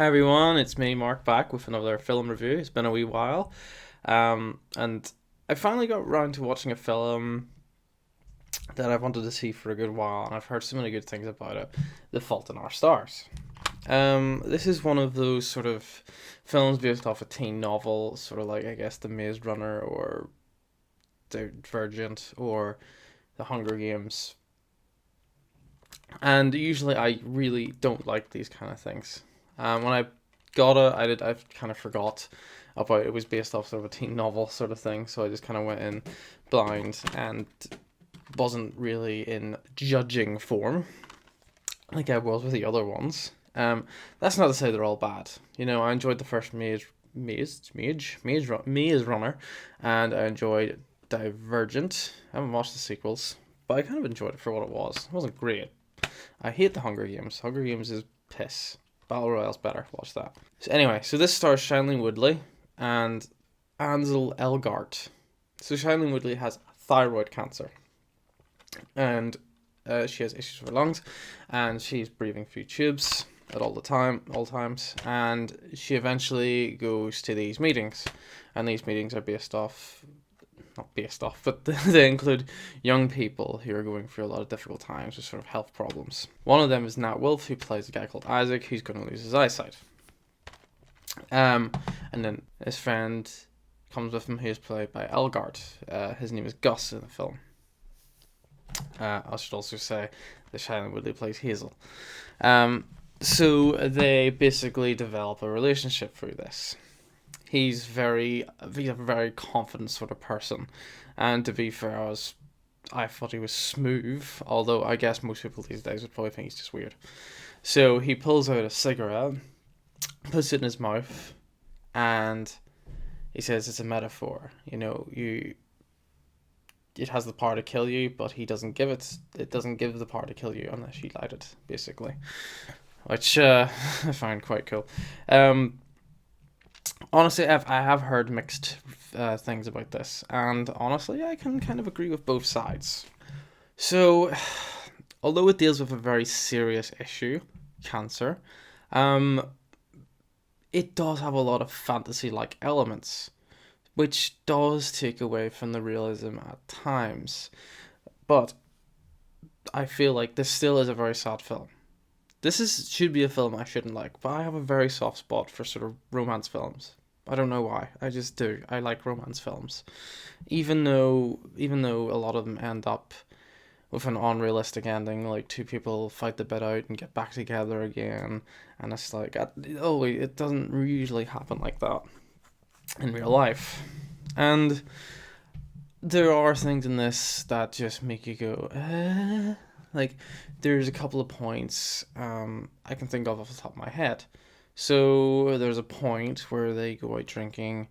Hi everyone, it's me, Mark, back with another film review. It's been a wee while, and I finally got around to watching a film that I've wanted to see for a good while, and I've heard so many good things about it. The Fault in Our Stars. This is one of those sort of films based off a teen novel, sort of like I guess The Maze Runner or Divergent or The Hunger Games. And usually I really don't like these kind of things. When I got it, I kind of forgot about it was based off sort of a teen novel sort of thing, so I just kind of went in blind and wasn't really in judging form like I was with the other ones. That's not to say they're all bad. I enjoyed the first Maze Runner, and I enjoyed Divergent. I haven't watched the sequels, but I kind of enjoyed it for what it was. It wasn't great. I hate the Hunger Games. Hunger Games is piss. Battle Royale's better. Watch that. So this stars Shailene Woodley and Ansel Elgort. So Shailene Woodley has thyroid cancer, and she has issues with her lungs, and she's breathing through tubes at all times, and she eventually goes to these meetings, and these meetings are not based off, but they include young people who are going through a lot of difficult times with sort of health problems. One of them is Nat Wolff, who plays a guy called Isaac, who's going to lose his eyesight. And then his friend comes with him, who is played by Elgart. His name is Gus in the film. I should also say that Shailene Woodley plays Hazel. So they basically develop a relationship through this. He's a very confident sort of person, and to be fair, I thought he was smooth, although I guess most people these days would probably think he's just weird. So he pulls out a cigarette, puts it in his mouth, and he says it's a metaphor. It has the power to kill you, but it doesn't give the power to kill you unless you light it, basically, which I find quite cool. Honestly, I have heard mixed things about this, and honestly, I can kind of agree with both sides. So, although it deals with a very serious issue, cancer, it does have a lot of fantasy-like elements, which does take away from the realism at times. But I feel like this still is a very sad film. Should be a film I shouldn't like, but I have a very soft spot for sort of romance films. I don't know why. I just do. I like romance films. Even though a lot of them end up with an unrealistic ending, like two people fight the bit out and get back together again, and it's like, it doesn't usually happen like that in real life. And there are things in this that just make you go, Like, there's a couple of points I can think of off the top of my head. So there's a point where they go out drinking,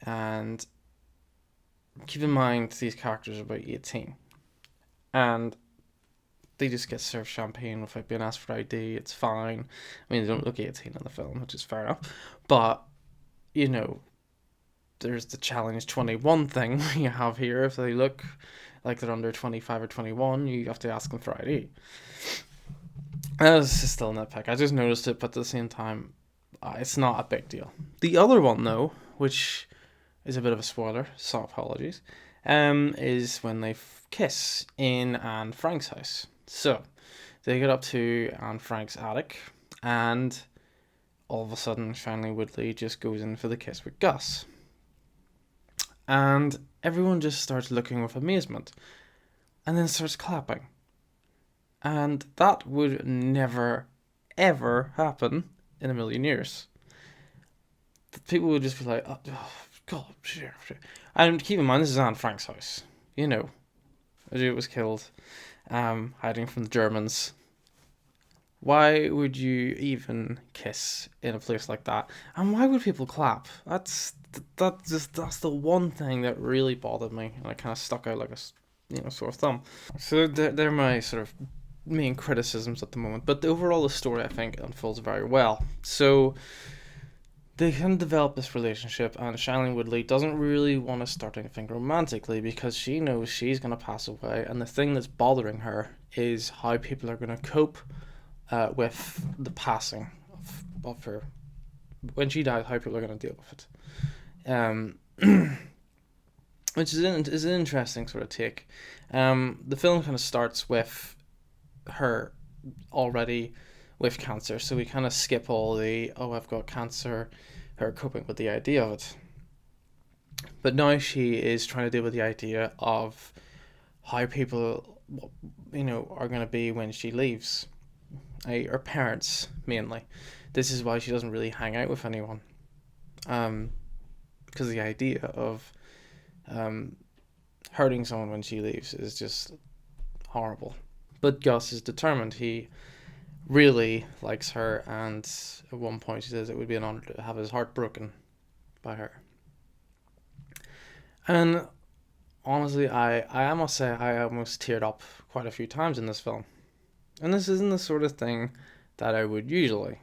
and keep in mind these characters are about 18, and they just get served champagne without being asked for ID. It's fine. I mean, they don't look 18 in the film, which is fair enough, but there's the challenge 21 thing you have here. If they look like they're under 25 or 21, you have to ask them for ID. This is still a nitpick. I just noticed it, but at the same time, it's not a big deal. The other one, though, which is a bit of a spoiler, so apologies, is when they kiss in Anne Frank's house. So, they get up to Anne Frank's attic, and all of a sudden, Shailene Woodley just goes in for the kiss with Gus. And everyone just starts looking with amazement, and then starts clapping. And that would never, ever happen in a million years. People would just be like, oh, God, sure. And keep in mind, this is Anne Frank's house. A dude was killed, hiding from the Germans. Why would you even kiss in a place like that? And why would people clap? That's the one thing that really bothered me, and it kind of stuck out like a sore thumb. So they're my sort of main criticisms at the moment. But overall, the story I think unfolds very well. So they can develop this relationship, and Shailene Woodley doesn't really want to start anything romantically because she knows she's going to pass away, and the thing that's bothering her is how people are going to cope with the passing of her when she dies, how people are going to deal with it. Which is an interesting sort of take. The film kind of starts with her already with cancer, so we kind of skip all the, oh, I've got cancer, her coping with the idea of it. But now she is trying to deal with the idea of how people, are going to be when she leaves. Her parents, mainly. This is why she doesn't really hang out with anyone. Because the idea of hurting someone when she leaves is just horrible. But Gus is determined. He really likes her, and at one point he says it would be an honor to have his heart broken by her. And honestly, I must say I almost teared up quite a few times in this film. And this isn't the sort of thing that I would usually,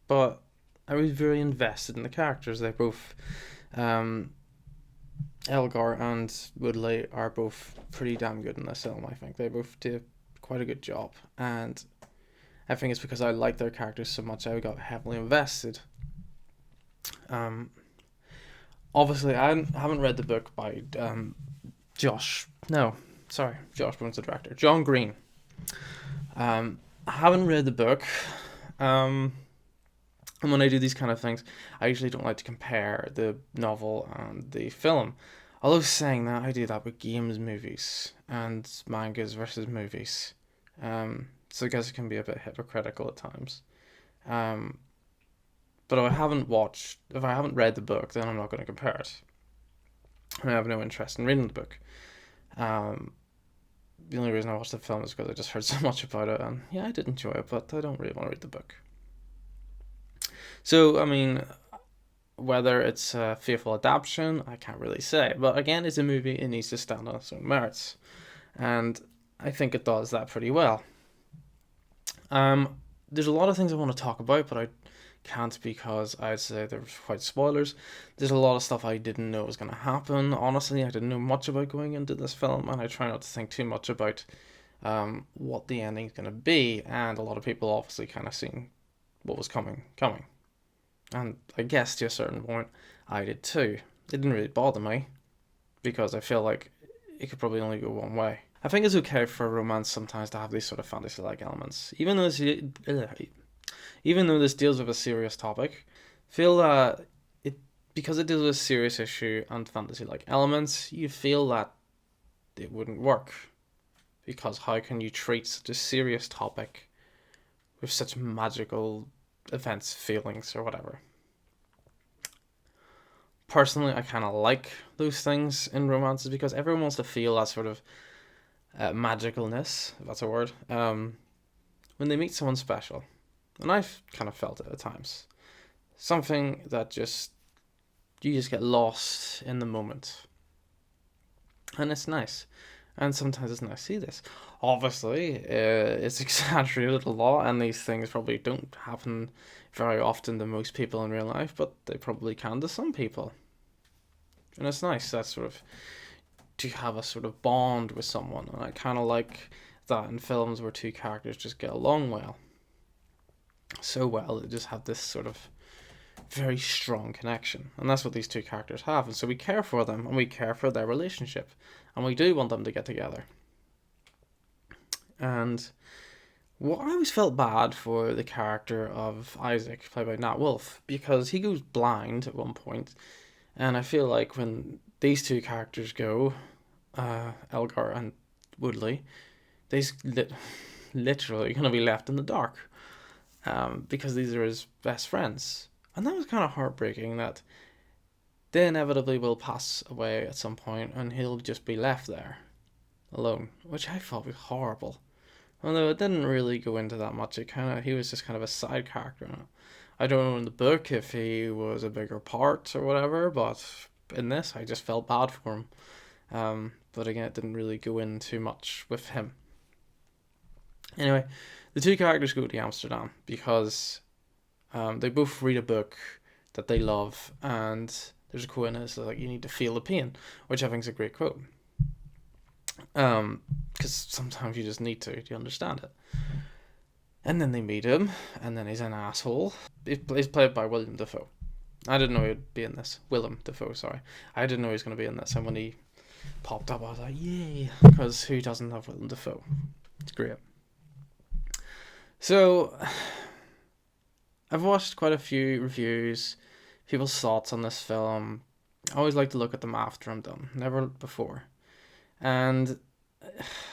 but I was very invested in the characters. They both, Elgar and Woodley are both pretty damn good in this film. I think they both did quite a good job, and I think it's because I like their characters so much I got heavily invested. Obviously, I haven't read the book by Josh Bone's the director. John Green. I haven't read the book. And when I do these kind of things, I usually don't like to compare the novel and the film. Although saying that, I do that with games, movies, and mangas versus movies. So I guess it can be a bit hypocritical at times. But if I haven't read the book, then I'm not going to compare it. I have no interest in reading the book. The only reason I watched the film is because I just heard so much about it, and yeah, I did enjoy it, but I don't really want to read the book. So, I mean, whether it's a faithful adaptation, I can't really say. But again, it's a movie, it needs to stand on its own merits. And I think it does that pretty well. There's a lot of things I want to talk about, but I can't because I'd say they're quite spoilers. There's a lot of stuff I didn't know was going to happen. Honestly, I didn't know much about going into this film, and I try not to think too much about what the ending's going to be. And a lot of people obviously kind of seen what was coming. And I guess to a certain point, I did too. It didn't really bother me because I feel like it could probably only go one way. I think it's okay for romance sometimes to have these sort of fantasy-like elements, even though this deals with a serious topic. Feel that because it deals with a serious issue and fantasy-like elements, you feel that it wouldn't work, because how can you treat such a serious topic with such magical events, feelings, or whatever? Personally, I kind of like those things in romances because everyone wants to feel that sort of magicalness, if that's a word, when they meet someone special. And I've kind of felt it at times. Something that you just get lost in the moment. And it's nice. And sometimes it's nice to see this. Obviously, it's exaggerated a lot, and these things probably don't happen very often to most people in real life, but they probably can to some people. And it's nice that sort of to have a sort of bond with someone, and I kind of like that in films where two characters just get along well. So well, they just have this sort of very strong connection, and that's what these two characters have, and so we care for them, and we care for their relationship, and we do want them to get together. And I always felt bad for the character of Isaac, played by Nat Wolff, because he goes blind at one point, and I feel like when these two characters go, Elgar and Woodley, they're literally going to be left in the dark, because these are his best friends. And that was kind of heartbreaking that they inevitably will pass away at some point and he'll just be left there alone, which I thought was horrible. Although it didn't really go into that much, he was just kind of a side character. I don't know in the book if he was a bigger part or whatever, but in this I just felt bad for him. But again, it didn't really go in too much with him. Anyway, the two characters go to Amsterdam because they both read a book that they love, and there's a quote in it that says, like, you need to feel the pain, which I think is a great quote. Because sometimes you just need to understand it. And then they meet him, and then he's an asshole. He's played by William Dafoe. I didn't know he'd be in this. Willem Dafoe, sorry. I didn't know he was going to be in this, and when he popped up, I was like, yay! Because who doesn't love Willem Dafoe? It's great. So, I've watched quite a few reviews, people's thoughts on this film. I always like to look at them after I'm done, never before. And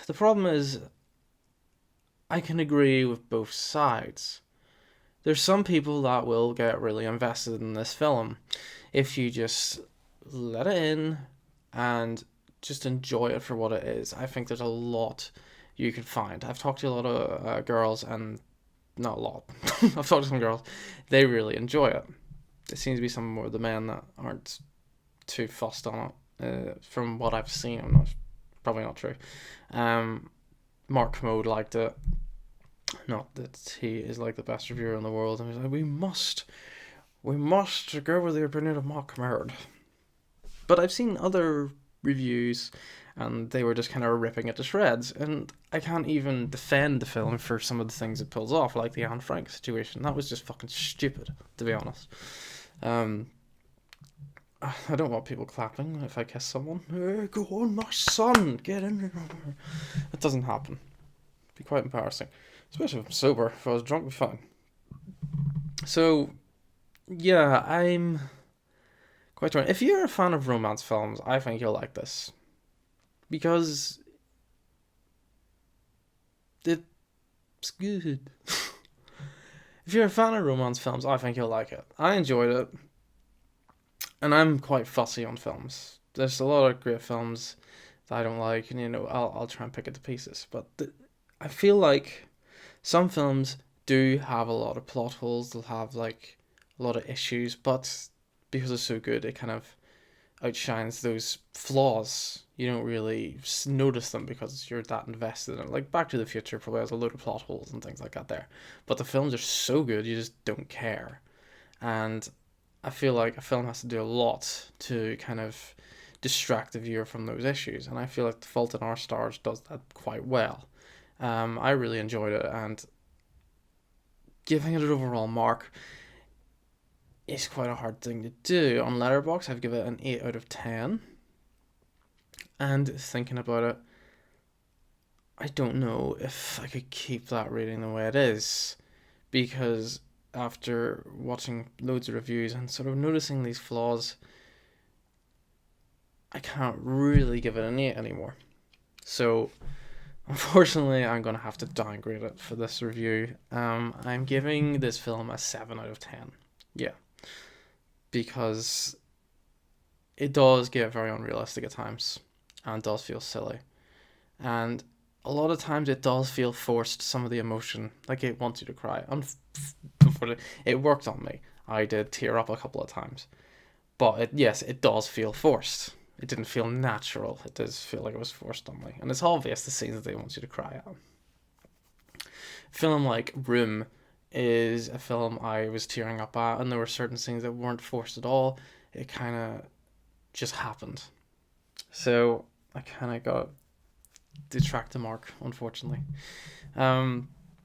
the problem is, I can agree with both sides. There's some people that will get really invested in this film if you just let it in and just enjoy it for what it is. I think there's a lot you can find. I've talked to a lot of girls, and not a lot. I've talked to some girls. They really enjoy it. It seems to be some more of the men that aren't too fussed on it. From what I've seen, probably not true. Mark Commode liked it. Not that he is like the best reviewer in the world, and he's like, we must go with the opinion of Mark Commode. But I've seen other reviews, and they were just kind of ripping it to shreds, and I can't even defend the film for some of the things it pulls off, like the Anne Frank situation. That was just fucking stupid, to be honest. I don't want people clapping if I kiss someone. Hey, go on, my son, get in there. It doesn't happen. It'd be quite embarrassing. Especially if I'm sober. If I was drunk, it'd be fine. So, yeah, I'm quite torn. If you're a fan of romance films, I think you'll like this. Because it's good. If you're a fan of romance films, I think you'll like it. I enjoyed it. And I'm quite fussy on films. There's a lot of great films that I don't like, and I'll try and pick it to pieces. But I feel like some films do have a lot of plot holes. They'll have like a lot of issues, but because it's so good, it kind of outshines those flaws. You don't really notice them because you're that invested in it. Like Back to the Future probably has a load of plot holes and things like that there, but the films are so good you just don't care. And I feel like a film has to do a lot to kind of distract the viewer from those issues, and I feel like The Fault in Our Stars does that quite well. I really enjoyed it, and giving it an overall mark is quite a hard thing to do. On Letterboxd, I've given it an 8 out of 10, and thinking about it, I don't know if I could keep that rating the way it is, because after watching loads of reviews and sort of noticing these flaws, I can't really give it an 8 anymore. So, unfortunately, I'm going to have to downgrade it for this review. I'm giving this film a 7 out of 10. Yeah. Because it does get very unrealistic at times, and does feel silly. And a lot of times it does feel forced, some of the emotion. Like it wants you to cry. It worked on me. I did tear up a couple of times. But yes, it does feel forced. It didn't feel natural. It does feel like it was forced on me. And it's obvious the scenes that they want you to cry at. A film like Room is a film I was tearing up at, and there were certain scenes that weren't forced at all. It kind of just happened. So I kind of got detract the mark, unfortunately.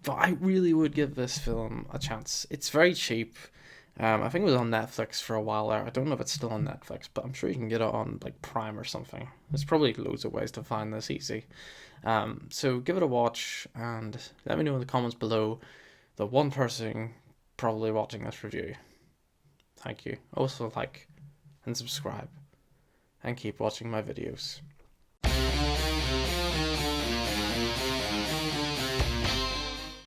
But I really would give this film a chance. It's very cheap. I think it was on Netflix for a while there. I don't know if it's still on Netflix, but I'm sure you can get it on like Prime or something. There's probably loads of ways to find this easy. So give it a watch and let me know in the comments below the one person probably watching this review. Thank you. Also like and subscribe and keep watching my videos.